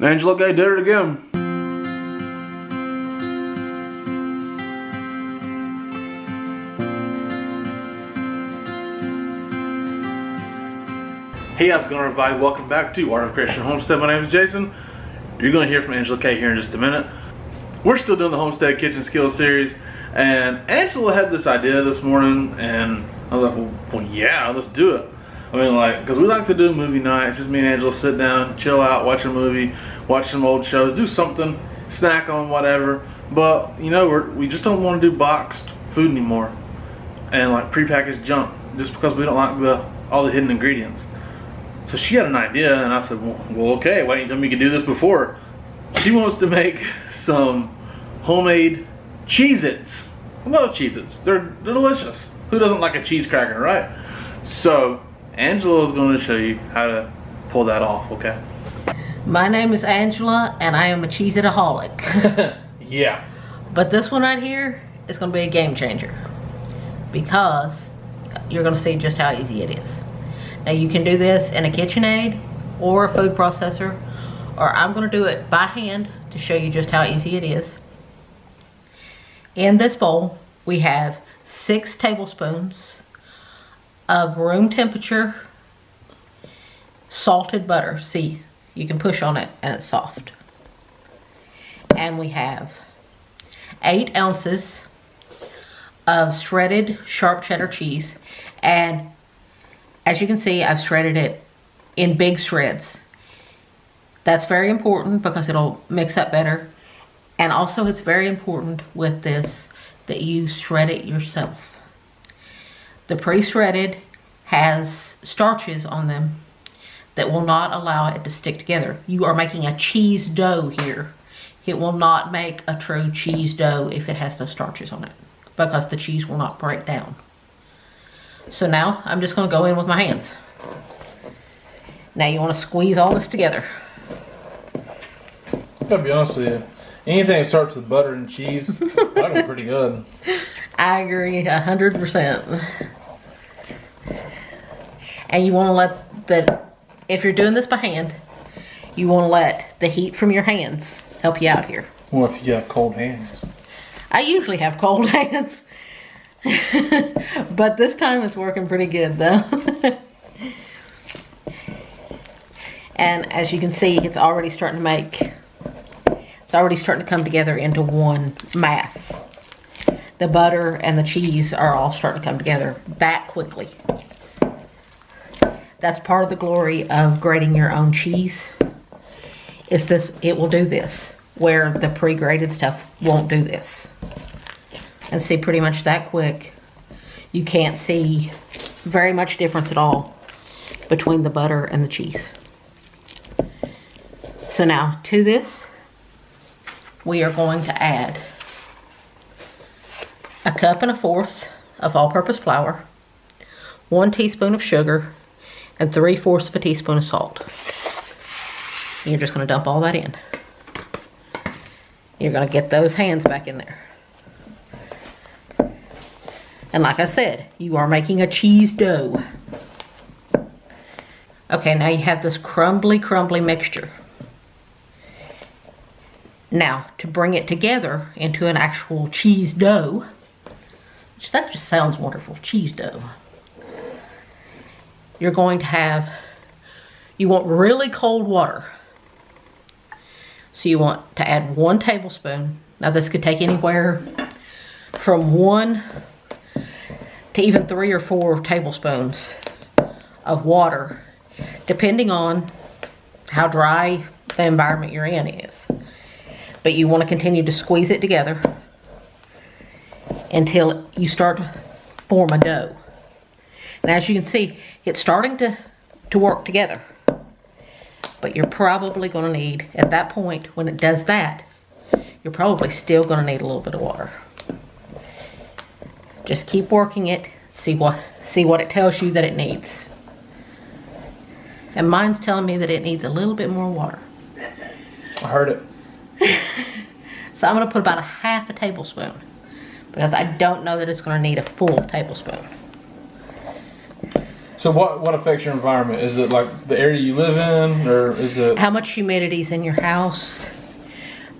Angela Gay did it again. Hey, how's it going, everybody? Welcome back to Art of Creation Homestead. My name is Jason. You're going to hear from Angela Kay here in just a minute. We're still doing the Homestead Kitchen Skills series, and Angela had this idea this morning, and I was like, well yeah, let's do it. I mean, like, because we like to do movie nights. Just me and Angela sit down, chill out, watch a movie, watch some old shows, do something, snack on whatever. But, you know, we just don't want to do boxed food anymore and like prepackaged junk, just because we don't like all the hidden ingredients. So she had an idea, and I said, well okay, why didn't you tell me you could do this before? She wants to make some homemade Cheez Its. I love Cheez Its. They're delicious. Who doesn't like a cheese cracker, right? So Angela is going to show you how to pull that off, okay? My name is Angela, and I am a Cheez-It-aholic. Yeah. But this one right here is going to be a game changer, because you're going to see just how easy it is. Now you can do this in a KitchenAid or a food processor, or I'm going to do it by hand to show you just how easy it is. In this bowl we have 6 tablespoons of room temperature salted butter. See, you can push on it and it's soft. And we have 8 ounces of shredded sharp cheddar cheese, and as you can see, I've shredded it in big shreds. That's very important because it'll mix up better. And also it's very important with this that you shred it yourself. The pre-shredded has starches on them that will not allow it to stick together. You are making a cheese dough here. It will not make a true cheese dough if it has those starches on it, because the cheese will not break down. So now I'm just going to go in with my hands. Now you want to squeeze all this together. I gotta be honest with you, anything that starts with butter and cheese, I go pretty good. I agree 100%. And you want to let if you're doing this by hand, you want to let the heat from your hands help you out here. Well, if you got cold hands. I usually have cold hands. But this time it's working pretty good though. And as you can see, it's already starting to come together into one mass. The butter and the cheese are all starting to come together that quickly. That's part of the glory of grating your own cheese. It will do this, where the pre-grated stuff won't do this. And see, pretty much that quick, you can't see very much difference at all between the butter and the cheese. So now to this, we are going to add 1 1/4 cup of all-purpose flour, 1 teaspoon of sugar, and 3/4 teaspoon of salt. You're just going to dump all that in. You're going to get those hands back in there. And like I said, you are making a cheese dough. Okay, now you have this crumbly mixture. Now, to bring it together into an actual cheese dough, which that just sounds wonderful, cheese dough. You're going to you want really cold water. So you want to add 1 tablespoon. Now this could take anywhere from 1 to even 3 or 4 tablespoons of water, depending on how dry the environment you're in is. But you want to continue to squeeze it together until you start to form a dough. And as you can see, it's starting to work together. But you're probably going to need, at that point, when it does that, you're probably still going to need a little bit of water. Just keep working it, see what it tells you that it needs. And mine's telling me that it needs a little bit more water. I heard it. So I'm going to put about 1/2 tablespoon, because I don't know that it's going to need a full tablespoon. So what affects your environment? Is it like the area you live in, or is it how much humidity's in your house?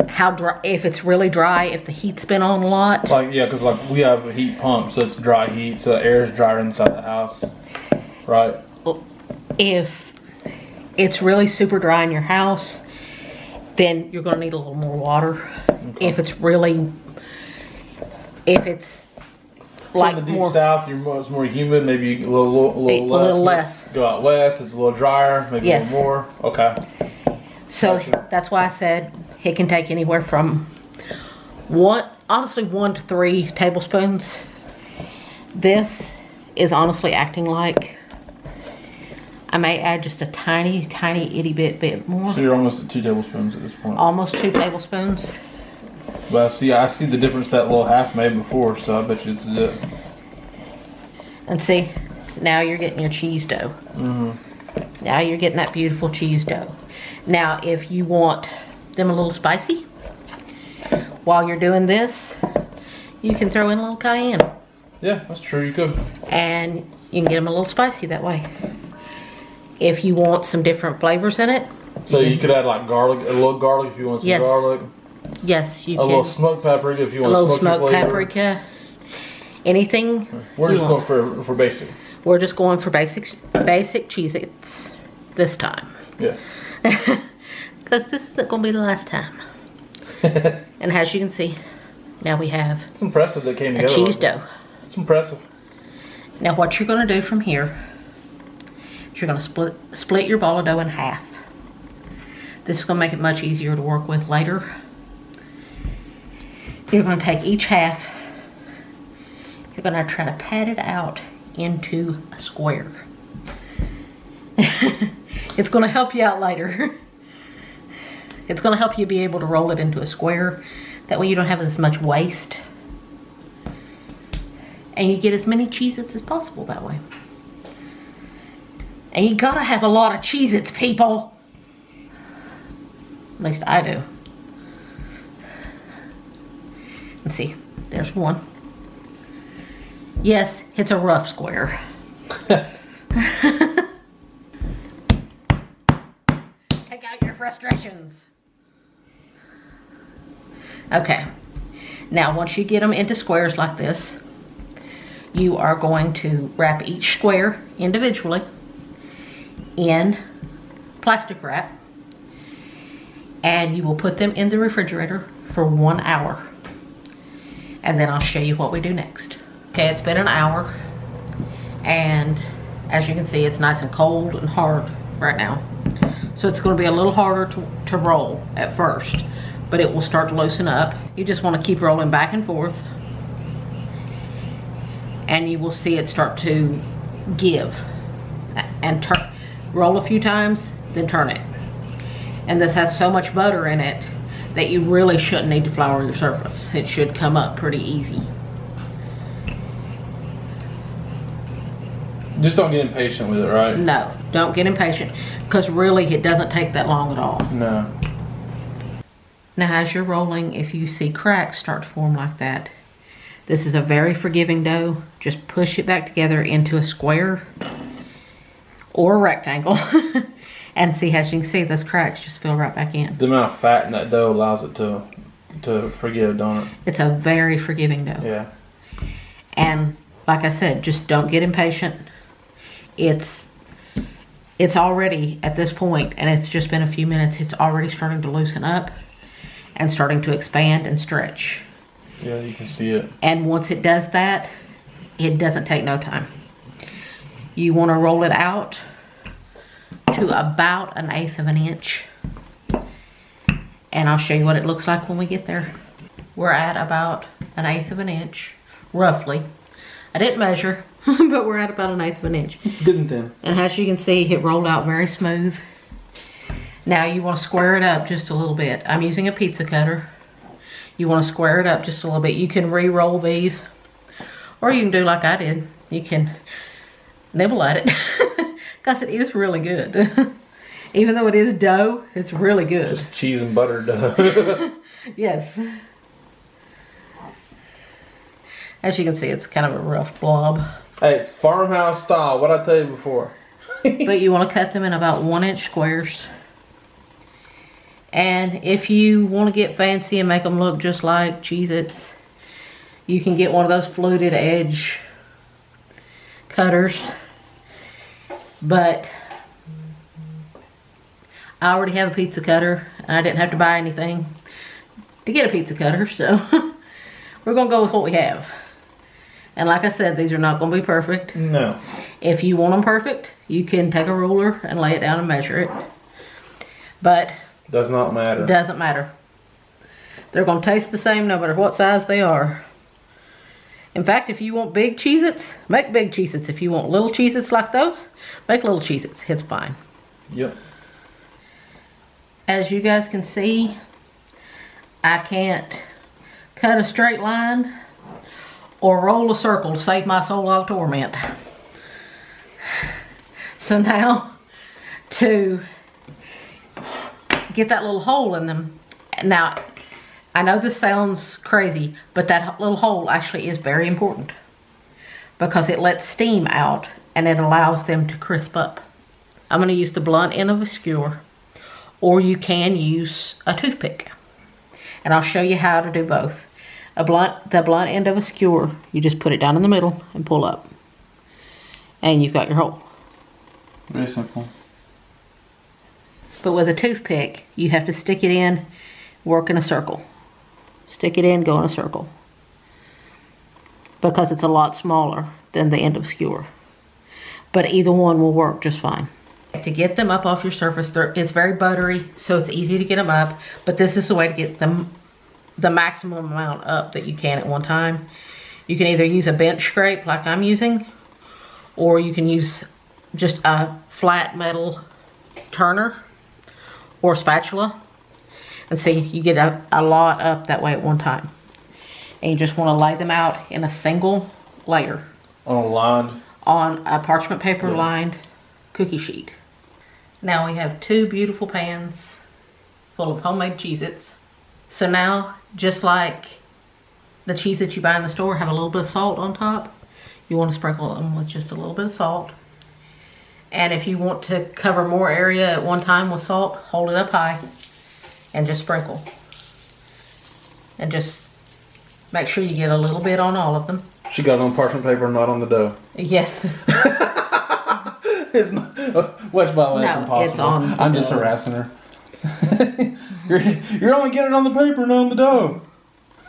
How dry, if it's really dry, if the heat's been on a lot. like, yeah, because like we have a heat pump, so it's dry heat, so the air is drier inside the house, right? If it's really super dry in your house, then you're going to need a little more water. Okay. If it's like in the deep more south, it's more humid, maybe a little less. Go out west, it's a little drier, maybe a little more. Okay. So gotcha. That's why I said it can take anywhere from 1 to 3 tablespoons. This is honestly acting like I may add just a tiny itty bit more. So you're almost at 2 tablespoons at this point. Almost 2 tablespoons. Well, I see the difference that little half made before, so I bet you this is it. And see, now you're getting your cheese dough. Mm-hmm. Now you're getting that beautiful cheese dough. Now, if you want them a little spicy, while you're doing this, you can throw in a little cayenne. Yeah, that's true, you could. And you can get them a little spicy that way. If you want some different flavors in it. So you could add like garlic, a little garlic if you want some garlic. Yes, you a can. A little smoked paprika if you want a little smoked paprika. Anything. We're just going for basic. We're just going for basic Cheez-Its this time. Yeah. Because this isn't going to be the last time. And as you can see, now we have it's impressive that came together. A cheese dough. It's impressive. Now what you're going to do from here is you're going to split your ball of dough in half. This is going to make it much easier to work with later. You're going to take each half. You're going to try to pat it out into a square. It's going to help you out later. It's going to help you be able to roll it into a square. That way you don't have as much waste. And you get as many Cheez-Its as possible that way. And you gotta have a lot of Cheez-Its, people. At least I do. Let's see, there's one. Yes, it's a rough square. Take out your frustrations. Okay, now once you get them into squares like this, you are going to wrap each square individually in plastic wrap, and you will put them in the refrigerator for 1 hour, and then I'll show you what we do next. Okay, it's been an hour, and as you can see, it's nice and cold and hard right now, so it's going to be a little harder to roll at first, but it will start to loosen up. You just want to keep rolling back and forth, and you will see it start to give. And roll a few times, then turn it. And this has so much butter in it that you really shouldn't need to flour your surface. It should come up pretty easy. Just don't get impatient with it, right? No, don't get impatient, because really it doesn't take that long at all. No. Now as you're rolling, if you see cracks start to form like that, this is a very forgiving dough. Just push it back together into a square or a rectangle. And see, as you can see, those cracks just fill right back in. The amount of fat in that dough allows it to forgive, don't it? It's a very forgiving dough. Yeah. And like I said, just don't get impatient. It's already at this point, and it's just been a few minutes, it's already starting to loosen up and starting to expand and stretch. Yeah, you can see it. And once it does that, it doesn't take no time. You want to roll it out to about 1/8 of an inch. And I'll show you what it looks like when we get there. We're at about 1/8 of an inch, roughly. I didn't measure, but we're at about 1/8 of an inch. It's good and thin. And as you can see, it rolled out very smooth. Now you want to square it up just a little bit. I'm using a pizza cutter. You want to square it up just a little bit. You can re-roll these, or you can do like I did. You can nibble at it, because it is really good. Even though it is dough, it's really good. Just cheese and butter dough. Yes. As you can see, it's kind of a rough blob. Hey, it's farmhouse style. What I tell you before. But you want to cut them in about 1-inch squares. And if you want to get fancy and make them look just like Cheez Its, you can get one of those fluted edge cutters. But I already have a pizza cutter, and I didn't have to buy anything to get a pizza cutter, so we're gonna go with what we have. And like I said, these are not gonna be perfect. No. If you want them perfect, you can take a ruler and lay it down and measure it. But does not matter. Doesn't matter. They're gonna taste the same no matter what size they are. In fact, if you want big Cheez Its, make big Cheez Its. If you want little Cheez Its like those, make little Cheez Its. It's fine. Yep. As you guys can see, I can't cut a straight line or roll a circle to save my soul out of torment. So now, to get that little hole in them, now, I know this sounds crazy, but that little hole actually is very important because it lets steam out and it allows them to crisp up. I'm going to use the blunt end of a skewer, or you can use a toothpick. And I'll show you how to do both. The blunt end of a skewer, you just put it down in the middle and pull up. And you've got your hole. Very simple. But with a toothpick, you have to stick it in, work in a circle. Stick it in, go in a circle. Because it's a lot smaller than the end of a skewer. But either one will work just fine. To get them up off your surface, it's very buttery, so it's easy to get them up. But this is the way to get them the maximum amount up that you can at one time. You can either use a bench scrape like I'm using, or you can use just a flat metal turner or spatula. And see, you get a lot up that way at one time. And you just want to lay them out in a single layer. On a parchment paper lined cookie sheet. Now we have 2 beautiful pans full of homemade Cheez Its. So now, just like the Cheez Its you buy in the store have a little bit of salt on top, you want to sprinkle them with just a little bit of salt. And if you want to cover more area at one time with salt, hold it up high and just sprinkle. And just make sure you get a little bit on all of them. She got it on parchment paper, not on the dough. Yes. It's not, which by the way, it's impossible. It's on the I'm just dough. harassing her. you're only getting it on the paper, not on the dough.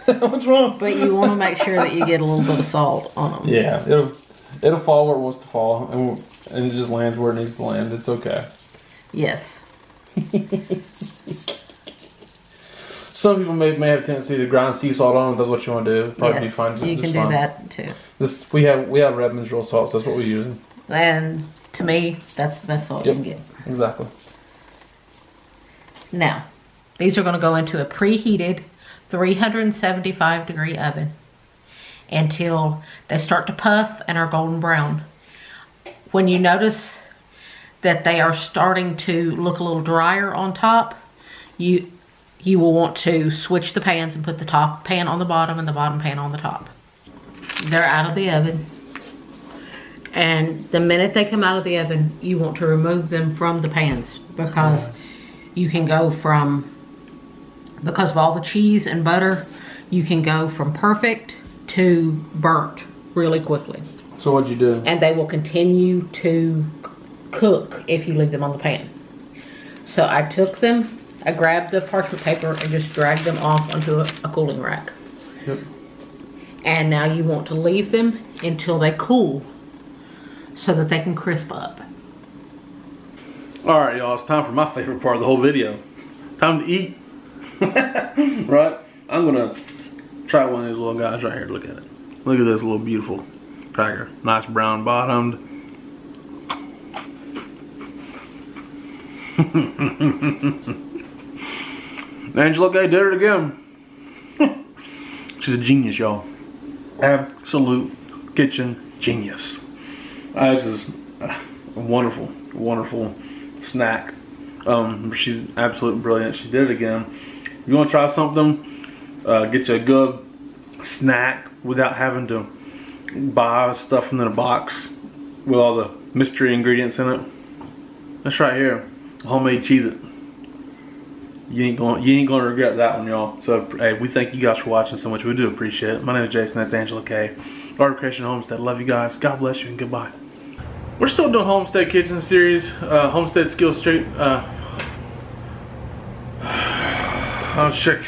What's wrong? But you want to make sure that you get a little bit of salt on them. Yeah, it'll fall where it wants to fall, and it just lands where it needs to land. It's okay. Yes. Some people may have a tendency to grind sea salt on if that's what you want to do. Probably be Yes, fine. you can do that too. We have Redmond's real salt, so that's what we're using. And to me, that's the best salt you can get. Exactly. Now, these are going to go into a preheated 375 degree oven until they start to puff and are golden brown. When you notice that they are starting to look a little drier on top, you will want to switch the pans and put the top pan on the bottom and the bottom pan on the top. They're out of the oven. And the minute they come out of the oven, you want to remove them from the pans because you can go from, because of all the cheese and butter, you can go from perfect to burnt really quickly. So what'd you do? And they will continue to cook if you leave them on the pan. So I took them, I grabbed the parchment paper and just dragged them off onto a cooling rack. Yep. And now you want to leave them until they cool so that they can crisp up. Alright, y'all, it's time for my favorite part of the whole video. Time to eat. Right? I'm gonna try one of these little guys right here. Look at it. Look at this little beautiful cracker. Nice brown bottomed. Angela Kay did it again. She's a genius, y'all. Absolute kitchen genius. This is a wonderful, wonderful snack. She's absolutely brilliant. She did it again. If you want to try something, get you a good snack without having to buy stuff in a box with all the mystery ingredients in it. That's right here, homemade Cheez-It. You ain't gonna regret that one, y'all. So hey, we thank you guys for watching so much. We do appreciate it. My name is Jason. That's Angela K. Art of Creation Homestead. Love you guys. God bless you and goodbye. We're still doing Homestead Kitchen series, Homestead Skill Street. Oh, shit,